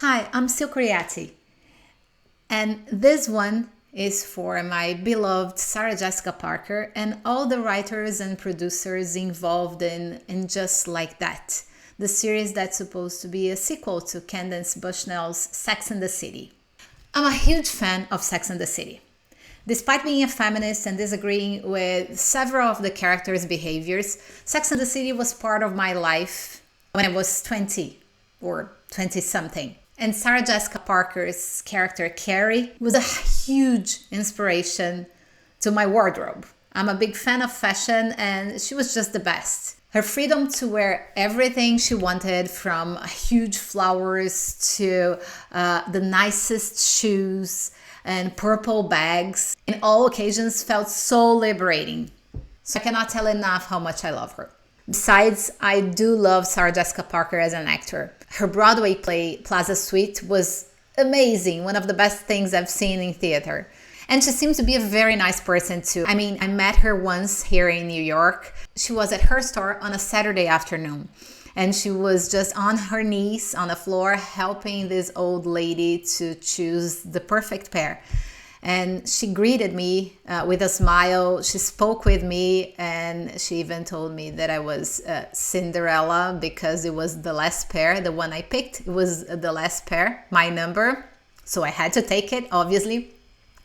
Hi, I'm Silcoriati, and this one is for my beloved Sarah Jessica Parker and all the writers and producers involved in Just Like That, the series that's supposed to be a sequel to Candace Bushnell's Sex and the City. I'm a huge fan of Sex and the City. Despite being a feminist and disagreeing with several of the characters' behaviors, Sex and the City was part of my life when I was 20 or 20 something. And Sarah Jessica Parker's character Carrie was a huge inspiration to my wardrobe. I'm a big fan of fashion and she was just the best. Her freedom to wear everything she wanted, from huge flowers to the nicest shoes and purple bags, in all occasions felt so liberating. So I cannot tell enough how much I love her. Besides, I do love Sarah Jessica Parker as an actor. Her Broadway play, Plaza Suite, was amazing, one of the best things I've seen in theater. And she seems to be a very nice person too. I mean, I met her once here in New York. She was at her store on a Saturday afternoon. And she was just on her knees on the floor helping this old lady to choose the perfect pair. And she greeted me with a smile. She spoke with me, and she even told me that I was Cinderella because it was the last pair, the one I picked. It was the last pair, my number. So I had to take it, obviously.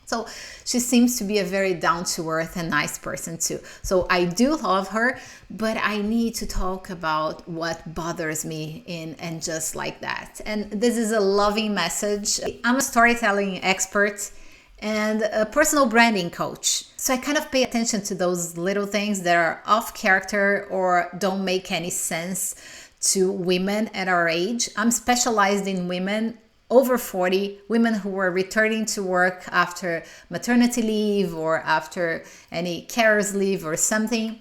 So she seems to be a very down-to-earth and nice person too. So I do love her, but I need to talk about what bothers me in And Just Like That. And this is a loving message. I'm a storytelling expert and a personal branding coach. So I kind of pay attention to those little things that are off character or don't make any sense to women at our age. I'm specialized in women over 40, women who were returning to work after maternity leave or after any carer's leave or something.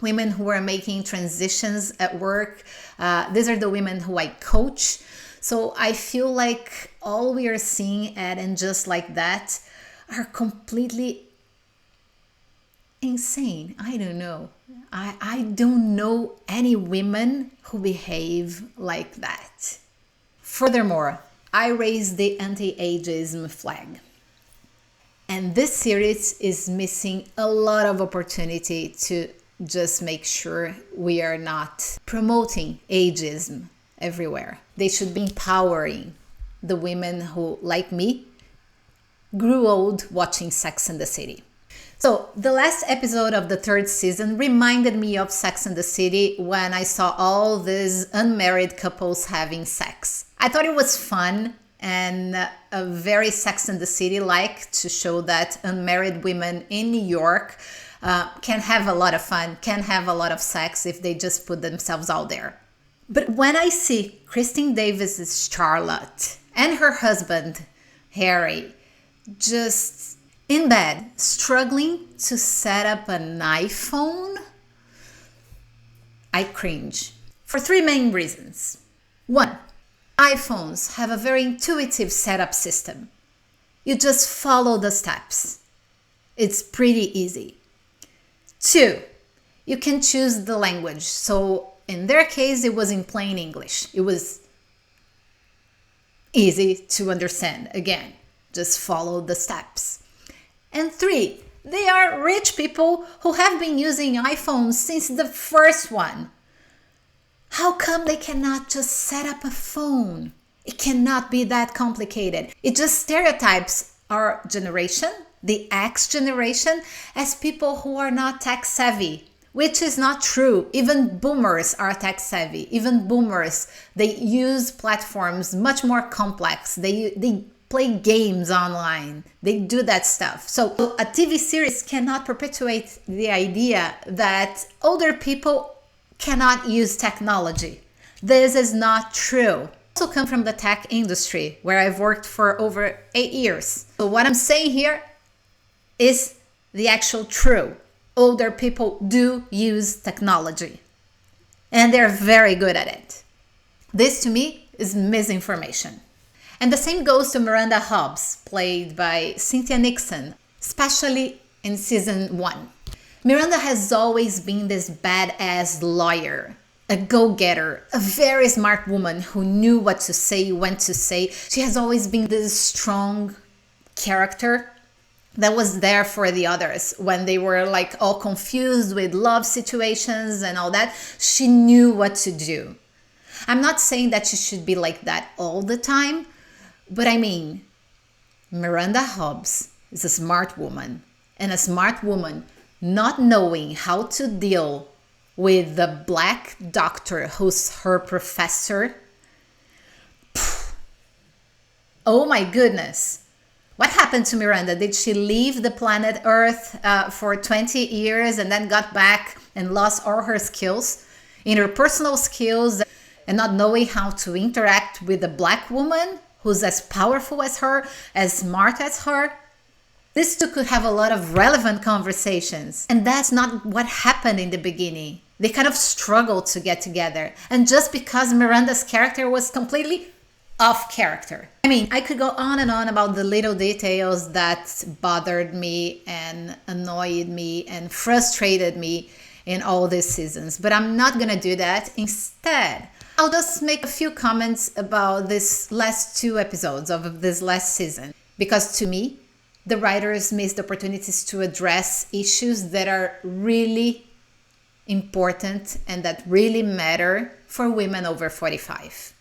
Women who are making transitions at work. These are the women who I coach. So I feel like all we are seeing at And Just Like That are completely insane. I don't know. I don't know any women who behave like that. Furthermore, I raise the anti-ageism flag. And this series is missing a lot of opportunity to just make sure we are not promoting ageism everywhere. They should be empowering the women who, like me, grew old watching Sex and the City. So the last episode of the third season reminded me of Sex and the City when I saw all these unmarried couples having sex. I thought it was fun and a very Sex and the City-like to show that unmarried women in New York can have a lot of fun, can have a lot of sex if they just put themselves out there. But when I see Christine Davis's Charlotte and her husband, Harry, just in bed, struggling to set up an iPhone, I cringe. For three main reasons. One, iPhones have a very intuitive setup system. You just follow the steps. It's pretty easy. Two, you can choose the language. So in their case, it was in plain English. It was easy to understand. Again, just follow the steps. And three, they are rich people who have been using iPhones since the first one. How come they cannot just set up a phone? It cannot be that complicated. It just stereotypes our generation, the X generation, as people who are not tech savvy, which is not true. Even boomers are tech savvy. Even boomers, they use platforms much more complex. They play games online. They do that stuff. So a TV series cannot perpetuate the idea that older people cannot use technology. This is not true. I also come from the tech industry where I've worked for over 8 years. So what I'm saying here is the actual true. Older people do use technology and they're very good at it. This to me is misinformation. And the same goes to Miranda Hobbs, played by Cynthia Nixon, especially in season 1. Miranda has always been this badass lawyer. a go-getter, a very smart woman who knew what to say, when to say. She has always been this strong character that was there for the others when they were like all confused with love situations and all that. She knew what to do. I'm not saying that she should be like that all the time, but I mean, Miranda Hobbs is a smart woman, and a smart woman not knowing how to deal with the black doctor who's her professor. Oh my goodness. What happened to Miranda? Did she leave the planet Earth for 20 years and then got back and lost all her skills, interpersonal skills, and not knowing how to interact with a black woman who's as powerful as her, as smart as her? These two could have a lot of relevant conversations. And that's not what happened in the beginning. They kind of struggled to get together. And just because Miranda's character was completely off character. I mean, I could go on and on about the little details that bothered me and annoyed me and frustrated me in all these seasons, but I'm not gonna do that. Instead, I'll just make a few comments about these last 2 episodes of this last season, because to me, the writers missed opportunities to address issues that are really important and that really matter for women over 45.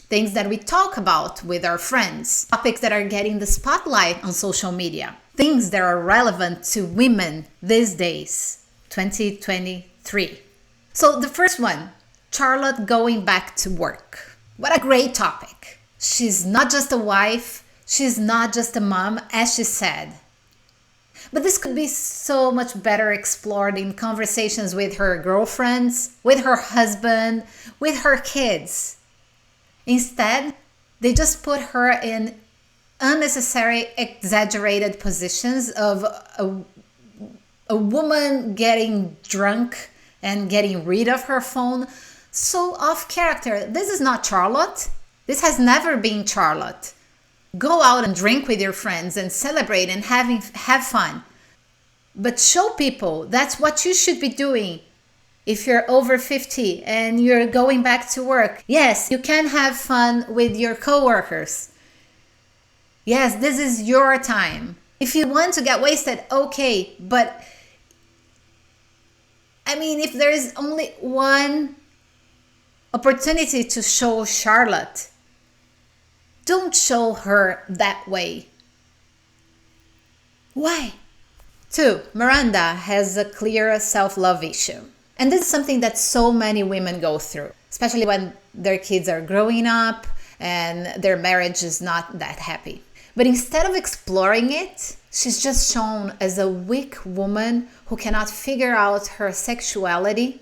Things that we talk about with our friends, topics that are getting the spotlight on social media, things that are relevant to women these days, 2023. So the first one, Charlotte going back to work. What a great topic. She's not just a wife, she's not just a mom, as she said. But this could be so much better explored in conversations with her girlfriends, with her husband, with her kids. Instead, they just put her in unnecessary, exaggerated positions of a woman getting drunk and getting rid of her phone. So off character. This is not Charlotte. This has never been Charlotte. Go out and drink with your friends and celebrate and have fun. But show people that's what you should be doing. If you're over 50 and you're going back to work, yes, you can have fun with your coworkers. Yes, this is your time. If you want to get wasted, okay, but I mean, if there is only one opportunity to show Charlotte, don't show her that way. Why? 2, Miranda has a clear self-love issue. And this is something that so many women go through, especially when their kids are growing up and their marriage is not that happy. But instead of exploring it, she's just shown as a weak woman who cannot figure out her sexuality,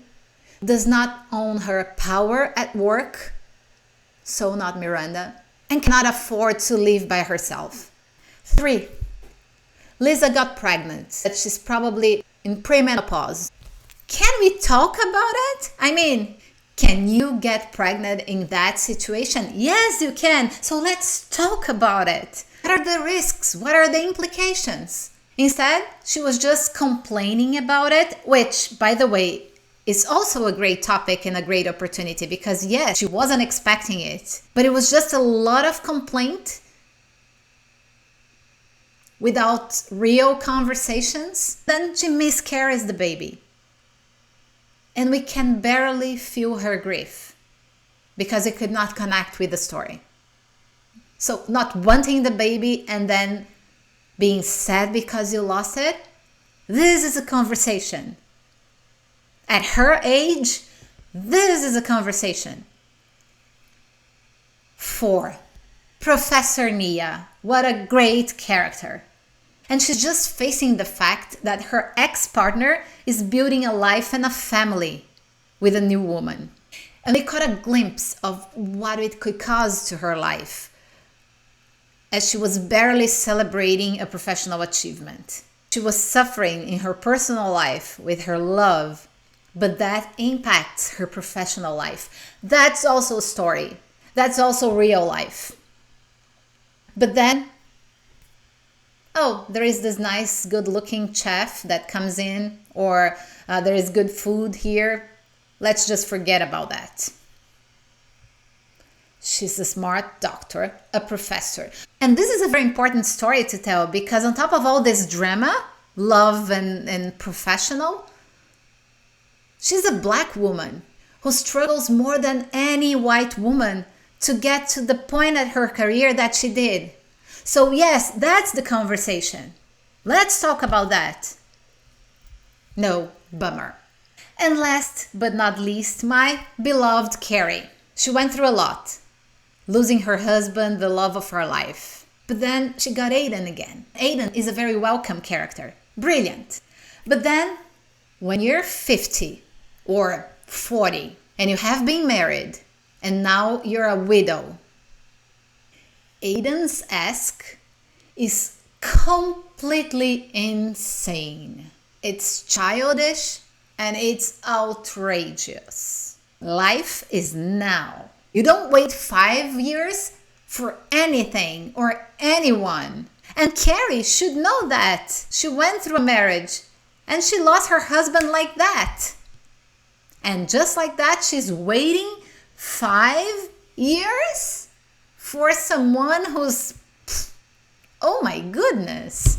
does not own her power at work, so not Miranda, and cannot afford to live by herself. 3, Lisa got pregnant. She's probably in premenopause. Can we talk about it? I mean, can you get pregnant in that situation? Yes, you can. So let's talk about it. What are the risks? What are the implications? Instead, she was just complaining about it, which, by the way, is also a great topic and a great opportunity because, yes, she wasn't expecting it, but it was just a lot of complaint without real conversations. Then she miscarries the baby. And we can barely feel her grief because it could not connect with the story. So not wanting the baby and then being sad because you lost it, this is a conversation. At her age, this is a conversation. 4, Professor Nia. What a great character. And she's just facing the fact that her ex-partner is building a life and a family with a new woman. And we caught a glimpse of what it could cause to her life as she was barely celebrating a professional achievement. She was suffering in her personal life with her love, but that impacts her professional life. That's also a story. That's also real life. But then, there is this nice, good-looking chef that comes in, or there is good food here. Let's just forget about that. She's a smart doctor, a professor. And this is a very important story to tell because on top of all this drama, love and professional, she's a black woman who struggles more than any white woman to get to the point at her career that she did. So yes, that's the conversation. Let's talk about that. No, bummer. And last but not least, my beloved Carrie. She went through a lot, losing her husband, the love of her life. But then she got Aidan again. Aidan is a very welcome character, brilliant. But then, when you're 50 or 40 and you have been married and now you're a widow, Aidan's ask is completely insane. It's childish and it's outrageous. Life is now. You don't wait 5 years for anything or anyone. And Carrie should know that. She went through a marriage and she lost her husband like that. And just like that, she's waiting 5 years for someone who's, oh my goodness.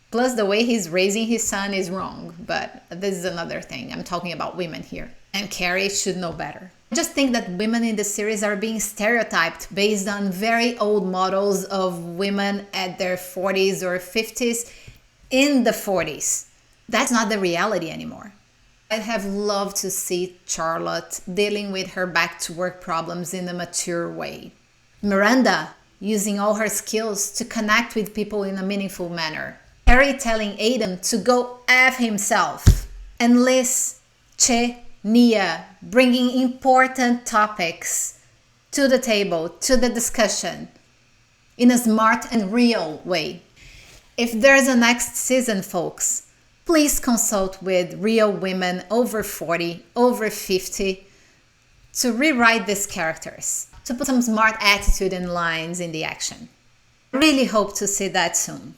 Plus, the way he's raising his son is wrong, but this is another thing. I'm talking about women here. And Carrie should know better. I just think that women in the series are being stereotyped based on very old models of women at their 40s or 50s in the 40s. That's not the reality anymore. I have loved to see Charlotte dealing with her back-to-work problems in a mature way. Miranda using all her skills to connect with people in a meaningful manner. Carrie telling Aidan to go F himself. And Liz, Che, Nia bringing important topics to the table, to the discussion, in a smart and real way. If there's a next season, folks, please consult with real women over 40, over 50 to rewrite these characters, to put some smart attitude and lines in the action. I really hope to see that soon.